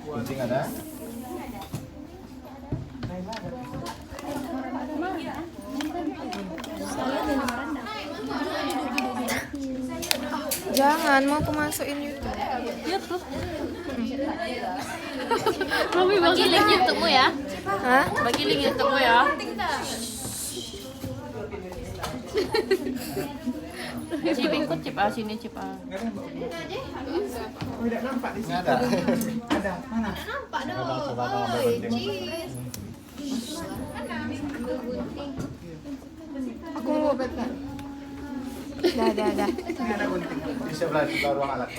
Kucing ada? Jangan, mau aku masukin YouTube. YouTube. Mami bagi link YouTube-mu ya. Hah? Bagi link YouTube-mu ya. Cip ikut Cip sini Cip Tidak nampak di sini. Ada. Ada. Mana? Nampak dong. Coba ambil gunting. Aku mau kan. Dah. Ini ada gunting. Di sebelah ruang alat.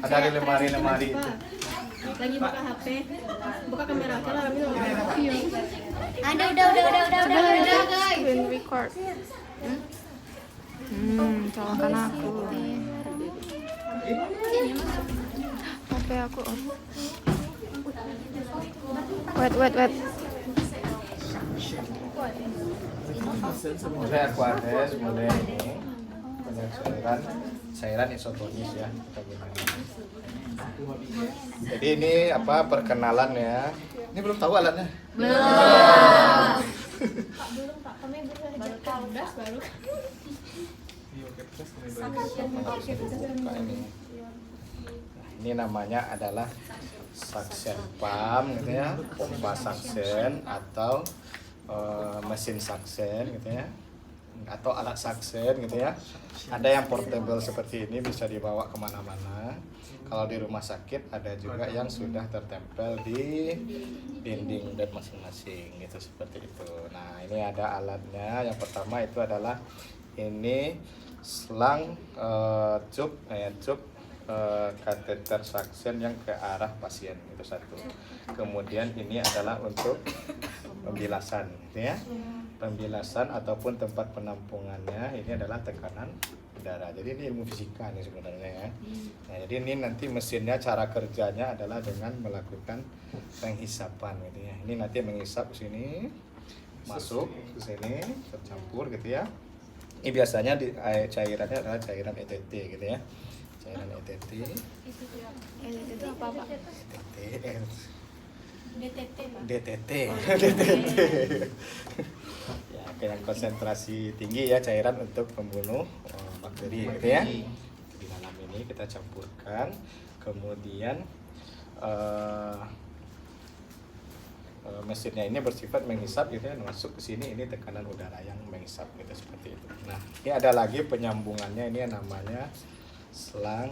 Ada di lemari itu. Lagi buka HP, buka kamera, kalau Rami tuh Ada udah guys. Screen record. Colongkan aku. HP aku off. Wait. Boleh aquades, boleh ini. Banyak cairan isotonis ya kita gunakan. Jadi ini apa perkenalan ya. Ini belum tahu alatnya. Ini namanya adalah suction pump gitu ya, pompa suction atau mesin suction gitu ya, atau alat suction gitu ya. Ada yang portable seperti ini bisa dibawa kemana-mana. Kalau di rumah sakit ada juga yang sudah tertempel di dinding bed masing-masing gitu seperti itu. Nah ini ada alatnya. Yang pertama itu adalah ini selang cup kateter suction yang ke arah pasien itu satu. Kemudian ini adalah untuk pembilasan gitu ya. Pembilasan ataupun tempat penampungannya ini adalah tekanan udara. Jadi ini ilmu fisika nih sebenarnya ya. Nah, jadi ini nanti mesinnya cara kerjanya adalah dengan melakukan penghisapan gitu ya. Ini nanti menghisap ke sini, masuk ke sini, tercampur gitu ya. Ini biasanya di cairannya adalah cairan ETT gitu ya. Cairan ETT. Itu apa, Pak? DTT. Ya, yang konsentrasi tinggi ya, cairan untuk membunuh bakteri gitu ya. Di dalam ini kita campurkan, kemudian mesinnya ini bersifat menghisap gitu ya, masuk ke sini ini tekanan udara yang menghisap gitu seperti itu. Nah, ini ada lagi penyambungannya, ini namanya selang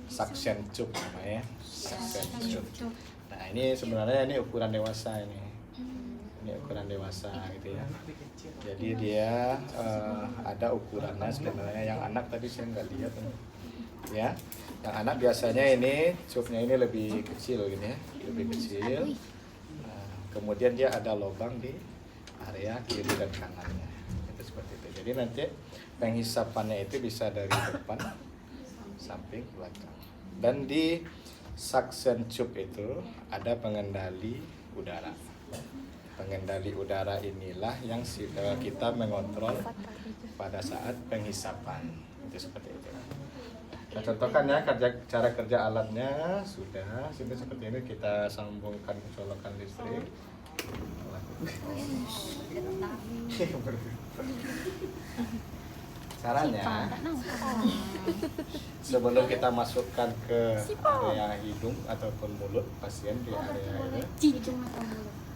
suction tube namanya, suction tube. Nah, ini sebenarnya ini ukuran dewasa ini. Ini ukuran dewasa gitu ya. Jadi dia ada ukurannya sebenarnya. Yang anak tadi saya nggak lihat ya. Yang anak biasanya ini tube-nya ini lebih kecil gitu ya, lebih kecil. Nah, kemudian dia ada lubang di area kiri dan kanannya. Itu seperti itu. Jadi nanti penghisapannya itu bisa dari depan, samping, belakang. Dan di suction tube itu ada pengendali udara. Pengendali udara inilah yang kita mengontrol pada saat penghisapan. Itu seperti itu. Kita contohkan ya cara kerja alatnya sudah. Seperti ini kita sambungkan colokan listrik. Caranya sebelum kita masukkan ke area hidung ataupun mulut pasien di area ini,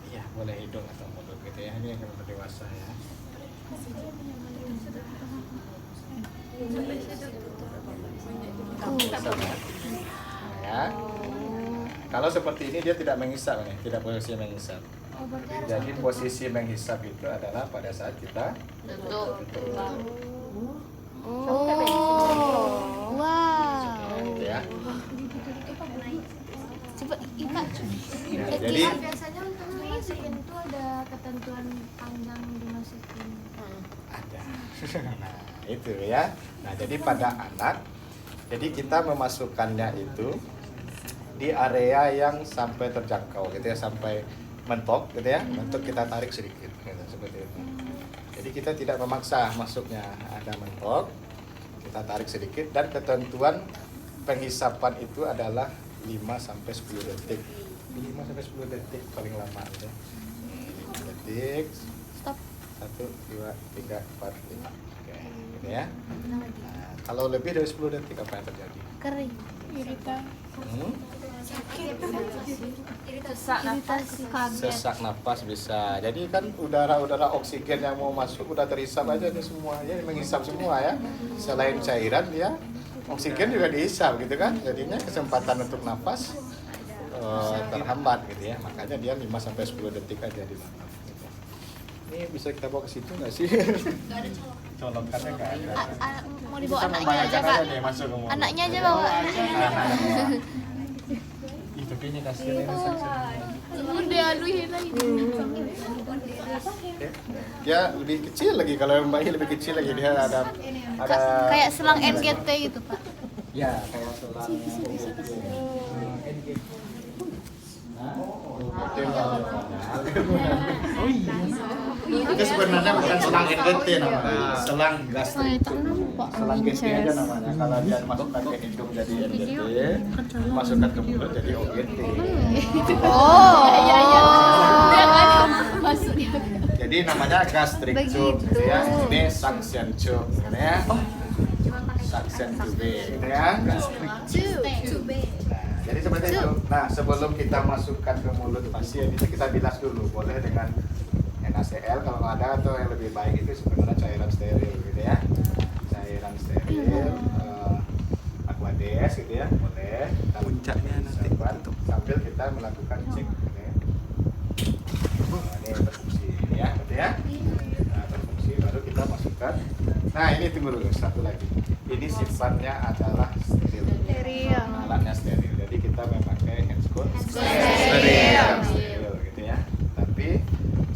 iya boleh hidung atau mulut gitu ya, ini yang dewasa ya. Ya. Kalau seperti ini dia tidak menghisap nih, tidak posisi menghisap. Jadi posisi menghisap itu adalah pada saat kita gitu ya. Coba Ipa. Ya, jadi Biasanya untuk memasukin itu ada ketentuan panjang dimasukin. ada. Nah, itu ya. Nah, jadi pada anak, jadi kita memasukkannya itu di area yang sampai terjangkau gitu ya, sampai mentok gitu ya. Mentok kita tarik sedikit gitu, seperti itu. Jadi kita tidak memaksa masuknya, ada mentok, kita tarik sedikit, dan ketentuan penghisapan itu adalah 5 sampai 10 detik. 5 sampai 10 detik paling lama ya. 5 detik. Stop. 1 2 3 4 5. Oke, gitu ya. Nah, kalau lebih dari 10 detik apa yang terjadi? Kering. Sesak nafas. Sesak napas bisa. Jadi kan udara oksigen yang mau masuk udah terhisap aja nih semua ya, menghisap semua ya. Selain cairan dia oksigen juga dihisap gitu kan. Jadinya kesempatan untuk nafas terhambat gitu ya. Makanya dia 5 sampai 10 detik aja di mana. Gitu. Ini bisa kita bawa ke situ nggak sih? Nggak ada colokannya nggak ada. Mau dibawa Kita anaknya membayangkan aja, Pak. nih, masuk ke mobil. Anaknya aja bawa. Ih, tapi ini kasihan ini saksinya. Udah aluhin lagi. Dia lebih kecil lagi, kalau yang bayi lebih kecil lagi, dia ada Kayak selang NGT gitu, Pak. ya kayak selang itu sebenarnya bukan selang NGT namanya, selang gastrik. Selang GT aja namanya. Kalau dia masukkan ke hidung jadi NGT, masukkan ke mulut jadi OGT. Oh. Dia kan masuk dia. Jadi namanya gastric tube gitu ya. Ini suction tube gitu ya. Suction tube gitu ya. Jadi seperti itu. Nah, sebelum kita masukkan ke mulut pasien itu kita bilas dulu, boleh dengan NaCl kalau nggak ada, atau yang lebih baik itu sebenarnya cairan steril gitu ya. Cairan steril, Aquades gitu ya, boleh. Puncaknya nanti sambil kita melakukan cek gitu ya. Nah, ini berfungsi ya, gitu ya. Nah, berfungsi baru kita masukkan. Nah, ini tunggu dulu satu lagi. Ini sifatnya adalah steril. Alatnya steril. Jadi kita memakai handscoot steril gitu ya. Tapi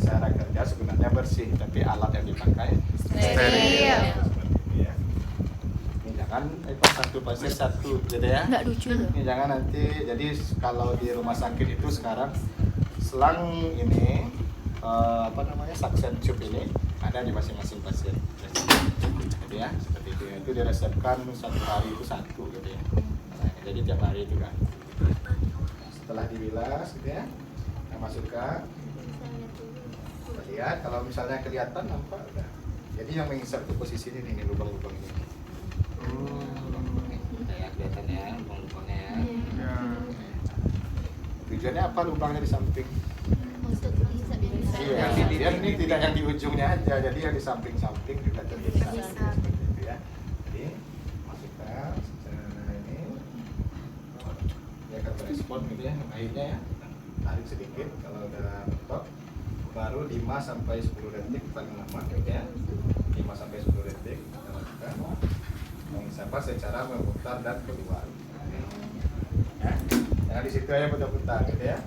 secara kerja sebenarnya bersih, tapi alat yang dipakai steril. Seperti itu ya. Ini jangan satu pasien satu gitu ya. Nggak lucu loh. Ini jangan nanti, jadi kalau di rumah sakit itu sekarang selang ini suction tube ini ada di masing-masing pasien. Jadi ya, seperti itu ya. Itu diresepkan satu hari itu satu gitu ya. Nah, jadi tiap hari itu kan. Setelah dibilas gitu ya, kita masukkan. Kita lihat kalau misalnya kelihatan nampak udah. Jadi yang menghisap itu posisi ini nih, lubang-lubang ini. Lubang-lubang ini. Ya, kelihatan ya lubang-lubangnya ya. Tujuannya apa lubangnya di samping? Iya, dia ini tidak yang di ujungnya aja, jadi yang di samping-samping juga terhisap. Seperti itu ya. Jadi masukkan ini, dia akan berespon gitu ya, akhirnya ya. Tarik sedikit, kalau udah mentok, baru 5 sampai 10 detik paling lama gitu ya. 5 sampai 10 detik kita lakukan mengisap secara memutar dan keluar. Ya, jangan di situ aja putar-putar gitu ya.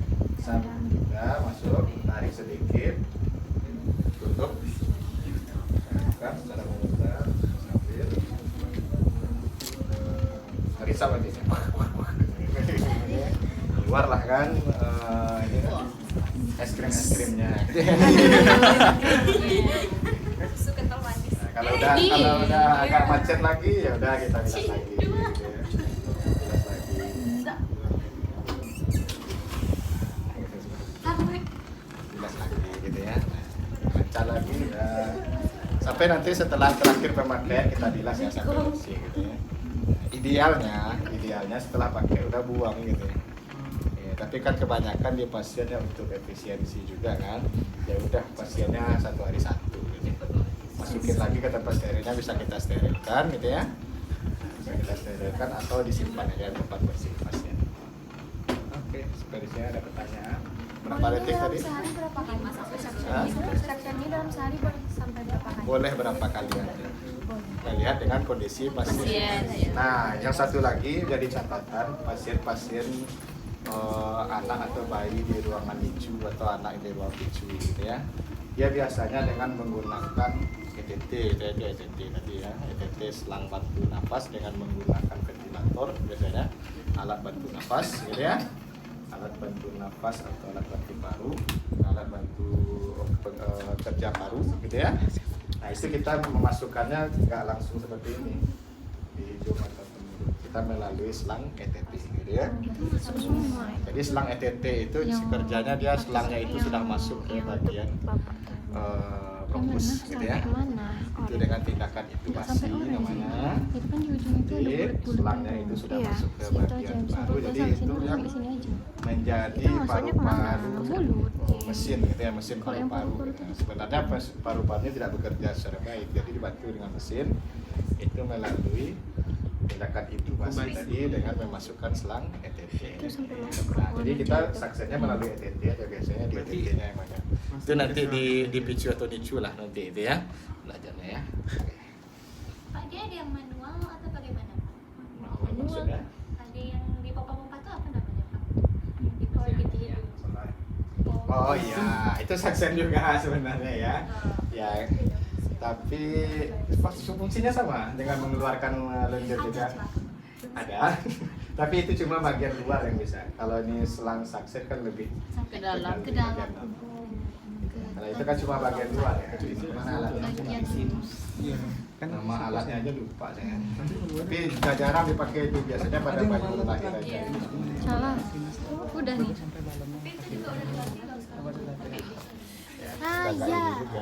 Sudah masuk, tarik sedikit, tutup, bukan secara memutar sambil merisap lagi. Keluar lah kan ini es krimnya. Nah, kalau udah agak macet lagi ya udah kita bilas lagi. Gitu ya. Bilas lagi gitu ya. Baca lagi ya. Sampai nanti setelah terakhir pemakaian kita bilas ya sampai bersih gitu ya. Idealnya setelah pakai udah buang gitu ya. Tapi kan kebanyakan di pasiennya untuk efisiensi juga kan, ya udah pasiennya satu hari satu gitu. Masukin lagi ke tempat sterilnya, bisa kita sterilkan gitu ya, bisa kita sterilkan atau disimpan aja di tempat bersih pasien. Oke, seperti saya ada pertanyaan. Berapa detik tadi? Sehari berapa kali mas? Hah? Suctionnya dalam sehari boleh sampai berapa kali? Boleh berapa kali aja. Kita lihat dengan kondisi pasien. Nah, yang satu lagi jadi catatan pasien-pasien anak atau bayi di ruangan NICU atau anak di ruang NICU gitu ya. Dia biasanya dengan menggunakan ETT tadi ya, ETT selang bantu nafas dengan menggunakan ventilator biasanya, alat bantu nafas gitu ya. Alat bantu nafas atau alat bantu paru, alat bantu kerja paru gitu ya. Nah, itu kita memasukkannya nggak langsung seperti ini di hidung atau mulut. Kita kita melalui selang ETT gitu ya. Jadi selang ETT itu kerjanya dia selangnya itu sudah masuk ke bagian bronkus gitu ya. Itu dengan tindakan intubasi namanya. Jadi selangnya itu sudah masuk ke bagian paru, jadi itu yang menjadi paru-paru mesin gitu ya, mesin paru-paru. Sebenarnya paru-parunya tidak bekerja secara baik, jadi dibantu dengan mesin itu melalui tindakan intubasi tadi dengan memasukkan selang ETT. Nah, jadi kita saksinya melalui ETT aja biasanya di ETT-nya yang mana. Itu nanti di picu atau nicu lah nanti itu ya belajarnya ya. Pak, dia ada yang manual atau bagaimana Pak? Maksudnya? Ada yang di pompa-pompa itu apa namanya Pak? Di power gitu ya? Oh iya, itu saksen juga sebenarnya ya. Ya, tapi fungsinya sama dengan mengeluarkan lendir juga. Ada, tapi itu cuma bagian luar yang bisa. Kalau ini selang saksen kan lebih Ke dalam. Ke dalam. bagian dalam. Kalau itu kan cuma bagian luar ya. Mana alatnya? Kan Nama alatnya aja lupa saya. Tapi jarang dipakai itu biasanya pada bayi lahir aja.